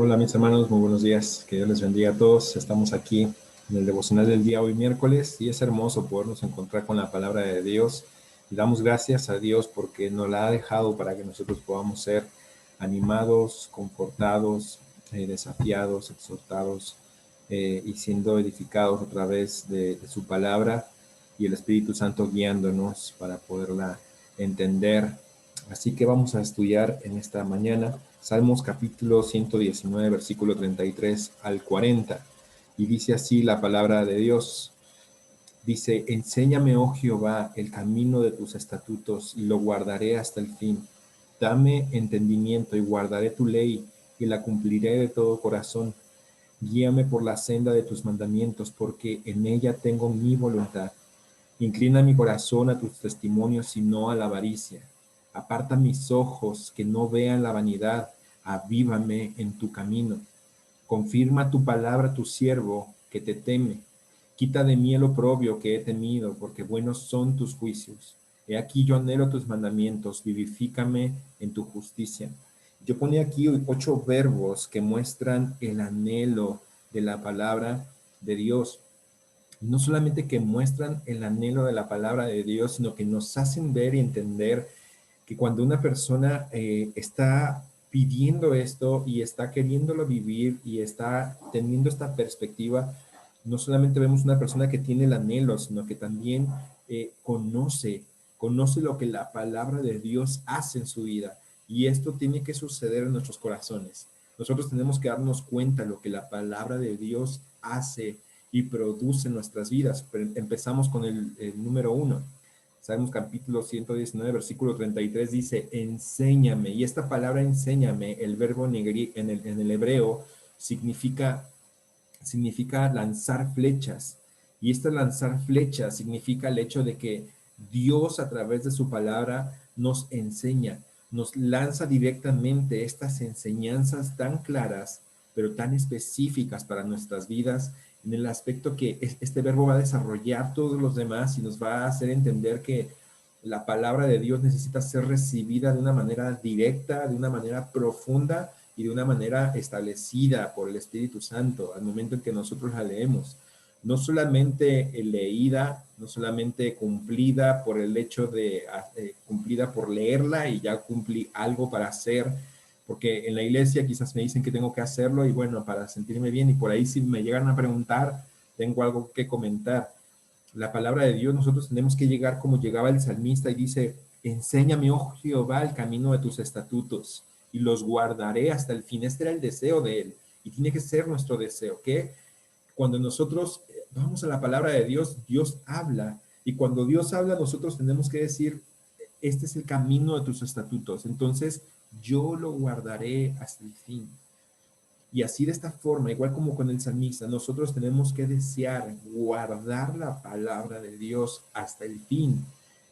Hola mis hermanos, muy buenos días, que Dios les bendiga a todos. Estamos aquí en el devocional del día hoy miércoles y es hermoso podernos encontrar con la palabra de Dios y damos gracias a Dios porque nos la ha dejado para que nosotros podamos ser animados, confortados, desafiados, exhortados y siendo edificados a través de su palabra y el Espíritu Santo guiándonos para poderla entender. Así que vamos a estudiar en esta mañana Salmos capítulo 119, versículo 33 al 40. Y dice así la palabra de Dios. Dice, enséñame, oh Jehová, el camino de tus estatutos y lo guardaré hasta el fin. Dame entendimiento y guardaré tu ley y la cumpliré de todo corazón. Guíame por la senda de tus mandamientos, porque en ella tengo mi voluntad. Inclina mi corazón a tus testimonios y no a la avaricia. Aparta mis ojos que no vean la vanidad. Avívame en tu camino. Confirma tu palabra a tu siervo que te teme. Quita de mí el oprobio que he temido, porque buenos son tus juicios. He aquí yo anhelo tus mandamientos, vivifícame en tu justicia. Yo ponía aquí 8 verbos que muestran el anhelo de la palabra de Dios. No solamente que muestran el anhelo de la palabra de Dios, sino que nos hacen ver y entender que cuando una persona está pidiendo esto y está queriéndolo vivir y está teniendo esta perspectiva, no solamente vemos una persona que tiene el anhelo, sino que también conoce lo que la palabra de Dios hace en su vida. Y esto tiene que suceder en nuestros corazones. Nosotros tenemos que darnos cuenta de lo que la palabra de Dios hace y produce en nuestras vidas. Pero empezamos con el número 1. Salmos capítulo 119, versículo 33 dice, enséñame. Y esta palabra enséñame, el verbo en el hebreo, significa lanzar flechas. Y este lanzar flechas significa el hecho de que Dios a través de su palabra nos enseña, nos lanza directamente estas enseñanzas tan claras, pero tan específicas para nuestras vidas, en el aspecto que este verbo va a desarrollar todos los demás y nos va a hacer entender que la palabra de Dios necesita ser recibida de una manera directa, de una manera profunda y de una manera establecida por el Espíritu Santo al momento en que nosotros la leemos. No solamente leída, no solamente cumplida por el hecho de cumplida por leerla y ya cumplí algo para hacer, porque en la iglesia quizás me dicen que tengo que hacerlo y bueno, para sentirme bien y por ahí si me llegan a preguntar, tengo algo que comentar. La palabra de Dios, nosotros tenemos que llegar como llegaba el salmista y dice, enséñame, oh Jehová, el camino de tus estatutos y los guardaré hasta el fin. Este era el deseo de él y tiene que ser nuestro deseo, que cuando nosotros vamos a la palabra de Dios, Dios habla y cuando Dios habla nosotros tenemos que decir, este es el camino de tus estatutos, entonces yo lo guardaré hasta el fin. Y así de esta forma, igual como con el salmista, nosotros tenemos que desear guardar la palabra de Dios hasta el fin.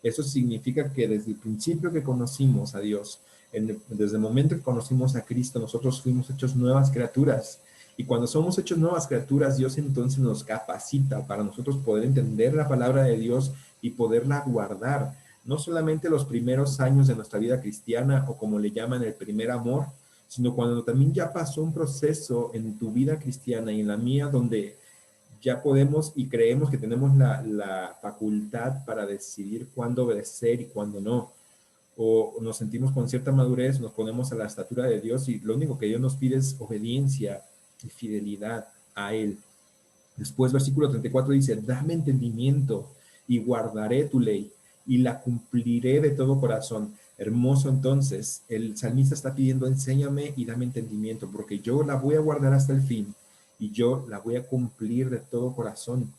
Eso significa que desde el principio que conocimos a Dios, desde el momento que conocimos a Cristo, nosotros fuimos hechos nuevas criaturas. Y cuando somos hechos nuevas criaturas, Dios entonces nos capacita para nosotros poder entender la palabra de Dios y poderla guardar. No solamente los primeros años de nuestra vida cristiana o como le llaman el primer amor, sino cuando también ya pasó un proceso en tu vida cristiana y en la mía donde ya podemos y creemos que tenemos la facultad para decidir cuándo obedecer y cuándo no. O nos sentimos con cierta madurez, nos ponemos a la estatura de Dios y lo único que Dios nos pide es obediencia y fidelidad a Él. Después, versículo 34 dice, dame entendimiento y guardaré tu ley y la cumpliré de todo corazón. Hermoso entonces, el salmista está pidiendo, enséñame y dame entendimiento, porque yo la voy a guardar hasta el fin y yo la voy a cumplir de todo corazón.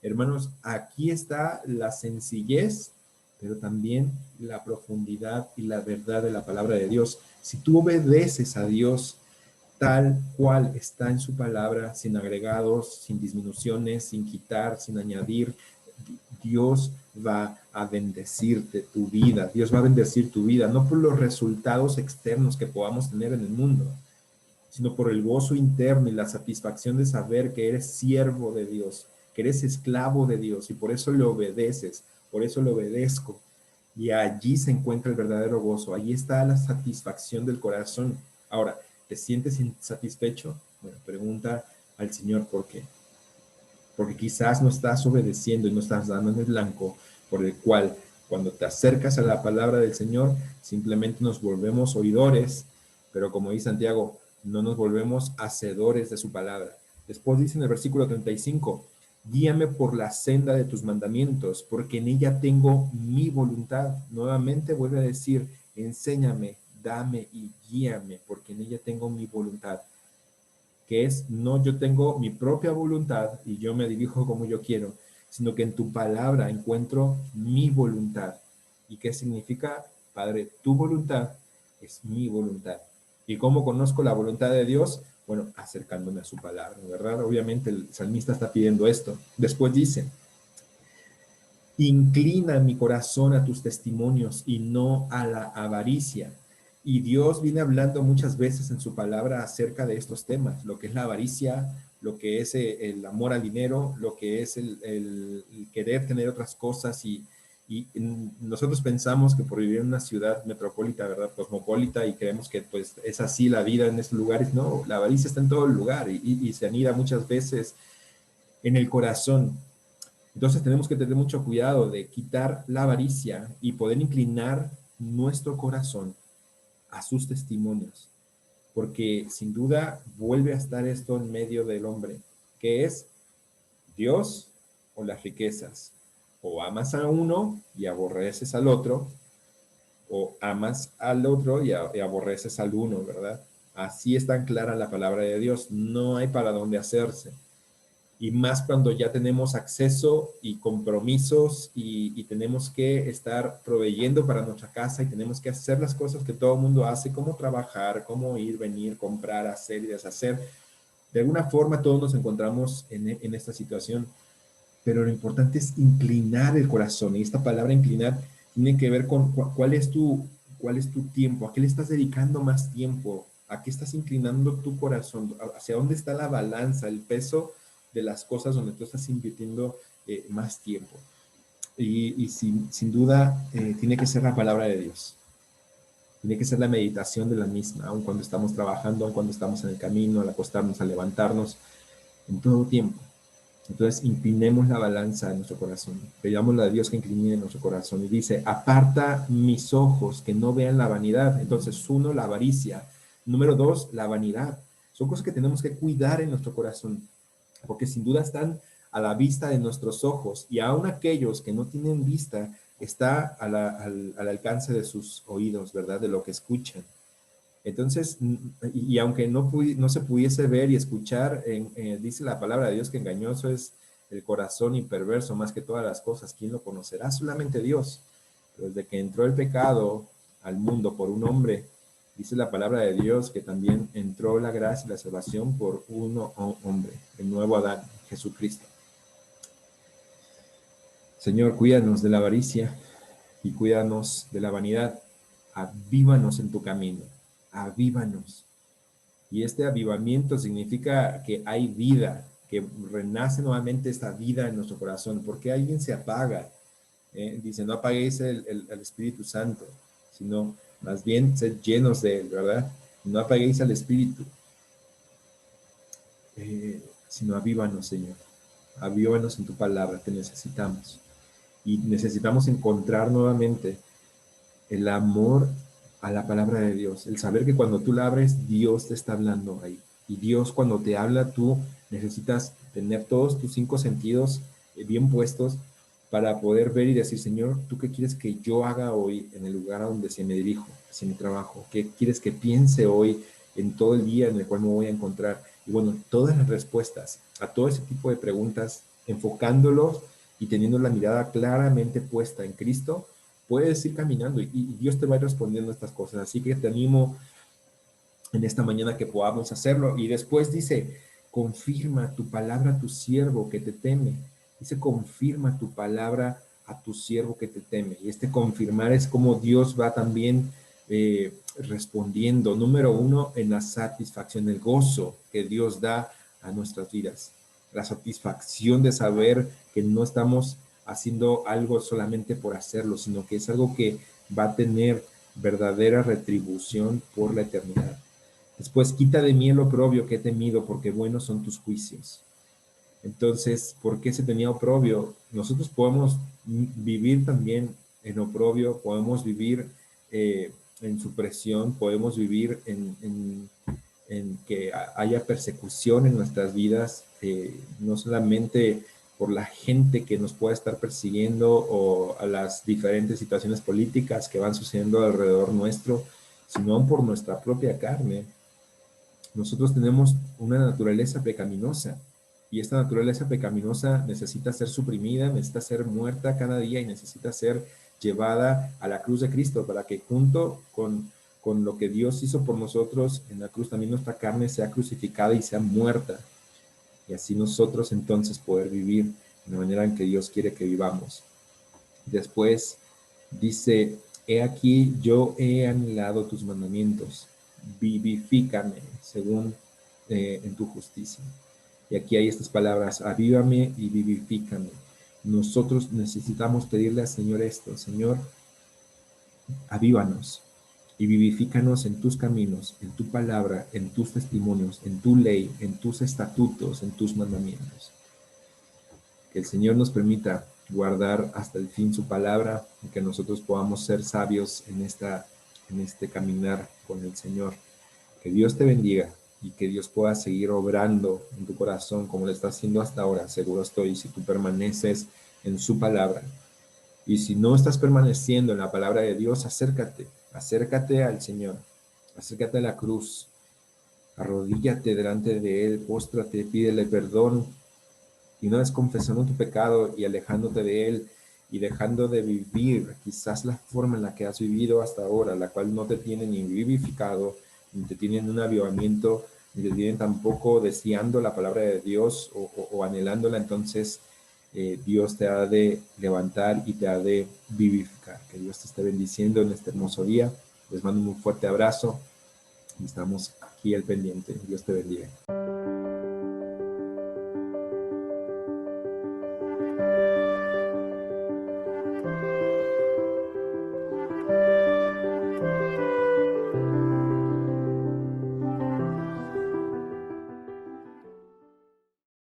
Hermanos, aquí está la sencillez, pero también la profundidad y la verdad de la palabra de Dios. Si tú obedeces a Dios, tal cual está en su palabra, sin agregados, sin disminuciones, sin quitar, sin añadir, Dios va a bendecirte tu vida. Dios va a bendecir tu vida, no por los resultados externos que podamos tener en el mundo, sino por el gozo interno y la satisfacción de saber que eres siervo de Dios, que eres esclavo de Dios y por eso le obedeces, por eso le obedezco. Y allí se encuentra el verdadero gozo, allí está la satisfacción del corazón. Ahora, ¿Te sientes insatisfecho? Bueno, pregunta al Señor por qué. Porque quizás no estás obedeciendo y no estás dando en el blanco, por el cual cuando te acercas a la palabra del Señor, simplemente nos volvemos oidores, pero como dice Santiago, no nos volvemos hacedores de su palabra. Después dice en el versículo 35, guíame por la senda de tus mandamientos, porque en ella tengo mi voluntad. Nuevamente vuelve a decir, enséñame, dame y guíame, porque en ella tengo mi voluntad. Que es, no yo tengo mi propia voluntad y yo me dirijo como yo quiero, sino que en tu palabra encuentro mi voluntad. ¿Y qué significa, Padre? Tu voluntad es mi voluntad. ¿Y cómo conozco la voluntad de Dios? Bueno, acercándome a su palabra, ¿verdad? Obviamente el salmista está pidiendo esto. Después dice, inclina mi corazón a tus testimonios y no a la avaricia. Y Dios viene hablando muchas veces en su palabra acerca de estos temas, lo que es la avaricia, lo que es el amor al dinero, lo que es el querer tener otras cosas y nosotros pensamos que por vivir en una ciudad metropolita, ¿verdad? Cosmopolita y creemos que pues es así la vida en estos lugares. No, la avaricia está en todo el lugar y se anida muchas veces en el corazón. Entonces tenemos que tener mucho cuidado de quitar la avaricia y poder inclinar nuestro corazón a sus testimonios, porque sin duda vuelve a estar esto en medio del hombre, que es Dios o las riquezas. O amas a uno y aborreces al otro, o amas al otro y aborreces al uno, ¿verdad? Así es tan clara la palabra de Dios, no hay para dónde hacerse. Y más cuando ya tenemos acceso y compromisos y tenemos que estar proveyendo para nuestra casa y tenemos que hacer las cosas que todo el mundo hace, como trabajar, como ir, venir, comprar, hacer y deshacer. De alguna forma todos nos encontramos en esta situación, pero lo importante es inclinar el corazón. Y esta palabra inclinar tiene que ver con cuál es tu tiempo, a qué le estás dedicando más tiempo, a qué estás inclinando tu corazón, hacia dónde está la balanza, el peso de las cosas donde tú estás invirtiendo más tiempo. Y sin duda tiene que ser la palabra de Dios. Tiene que ser la meditación de la misma, aun cuando estamos trabajando, aun cuando estamos en el camino, al acostarnos, al levantarnos, en todo tiempo. Entonces, inclinemos la balanza en nuestro corazón. Pidámosle a Dios que incline nuestro corazón. Y dice, aparta mis ojos, que no vean la vanidad. Entonces, uno, la avaricia. Número dos, la vanidad. Son cosas que tenemos que cuidar en nuestro corazón, porque sin duda están a la vista de nuestros ojos. Y aún aquellos que no tienen vista, está al alcance de sus oídos, ¿verdad? De lo que escuchan. Entonces, y aunque no se pudiese ver y escuchar, dice la palabra de Dios que engañoso es el corazón y perverso más que todas las cosas. ¿Quién lo conocerá? Solamente Dios. Pero desde que entró el pecado al mundo por un hombre, dice la palabra de Dios que también entró la gracia y la salvación por uno hombre, el nuevo Adán, Jesucristo. Señor, cuídanos de la avaricia y cuídanos de la vanidad. Avívanos en tu camino. Avívanos. Y este avivamiento significa que hay vida, que renace nuevamente esta vida en nuestro corazón, porque alguien se apaga. Dice, no apaguéis el Espíritu Santo, sino más bien sed llenos de él, ¿verdad? No apaguéis al Espíritu, sino avívanos, Señor. Avívanos en tu palabra, te necesitamos. Y necesitamos encontrar nuevamente el amor a la palabra de Dios, el saber que cuando tú la abres, Dios te está hablando ahí. Y Dios cuando te habla, tú necesitas tener todos tus 5 sentidos bien puestos para poder ver y decir, Señor, ¿tú qué quieres que yo haga hoy en el lugar a donde se me dirijo, hacia mi trabajo? ¿Qué quieres que piense hoy en todo el día en el cual me voy a encontrar? Y bueno, todas las respuestas a todo ese tipo de preguntas, enfocándolos y teniendo la mirada claramente puesta en Cristo, puedes ir caminando y Dios te va a ir respondiendo estas cosas. Así que te animo en esta mañana que podamos hacerlo. Y después dice, confirma tu palabra a tu siervo que te teme. Dice, confirma tu palabra a tu siervo que te teme. Y este confirmar es como Dios va también respondiendo. Número uno, en la satisfacción, el gozo que Dios da a nuestras vidas. La satisfacción de saber que no estamos haciendo algo solamente por hacerlo, sino que es algo que va a tener verdadera retribución por la eternidad. Después, quita de mí el oprobio que he temido, porque buenos son tus juicios. Entonces, ¿por qué se tenía oprobio? Nosotros podemos vivir también en oprobio, podemos vivir en supresión, podemos vivir en que haya persecución en nuestras vidas, no solamente por la gente que nos pueda estar persiguiendo o a las diferentes situaciones políticas que van sucediendo alrededor nuestro, sino por nuestra propia carne. Nosotros tenemos una naturaleza pecaminosa y esta naturaleza pecaminosa necesita ser suprimida, necesita ser muerta cada día y necesita ser llevada a la cruz de Cristo para que junto con lo que Dios hizo por nosotros en la cruz, también nuestra carne sea crucificada y sea muerta. Y así nosotros entonces poder vivir de la manera en que Dios quiere que vivamos. Después dice, he aquí, yo he anhelado tus mandamientos, vivifícame según en tu justicia. Y aquí hay estas palabras, avívame y vivifícame. Nosotros necesitamos pedirle al Señor esto, Señor, avívanos y vivifícanos en tus caminos, en tu palabra, en tus testimonios, en tu ley, en tus estatutos, en tus mandamientos. Que el Señor nos permita guardar hasta el fin su palabra y que nosotros podamos ser sabios en este caminar con el Señor. Que Dios te bendiga y que Dios pueda seguir obrando en tu corazón como lo está haciendo hasta ahora. Seguro estoy, si tú permaneces en su palabra. Y si no estás permaneciendo en la palabra de Dios, acércate al Señor, acércate a la cruz, arrodíllate delante de Él, póstrate, pídele perdón. Y una vez confesando tu pecado y alejándote de él y dejando de vivir quizás la forma en la que has vivido hasta ahora, la cual no te tiene ni vivificado, ni te tiene en un avivamiento, ni te tiene tampoco deseando la palabra de Dios o anhelándola, entonces Dios te ha de levantar y te ha de vivificar. Que Dios te esté bendiciendo en este hermoso día. Les mando un fuerte abrazo y estamos aquí al pendiente. Dios te bendiga.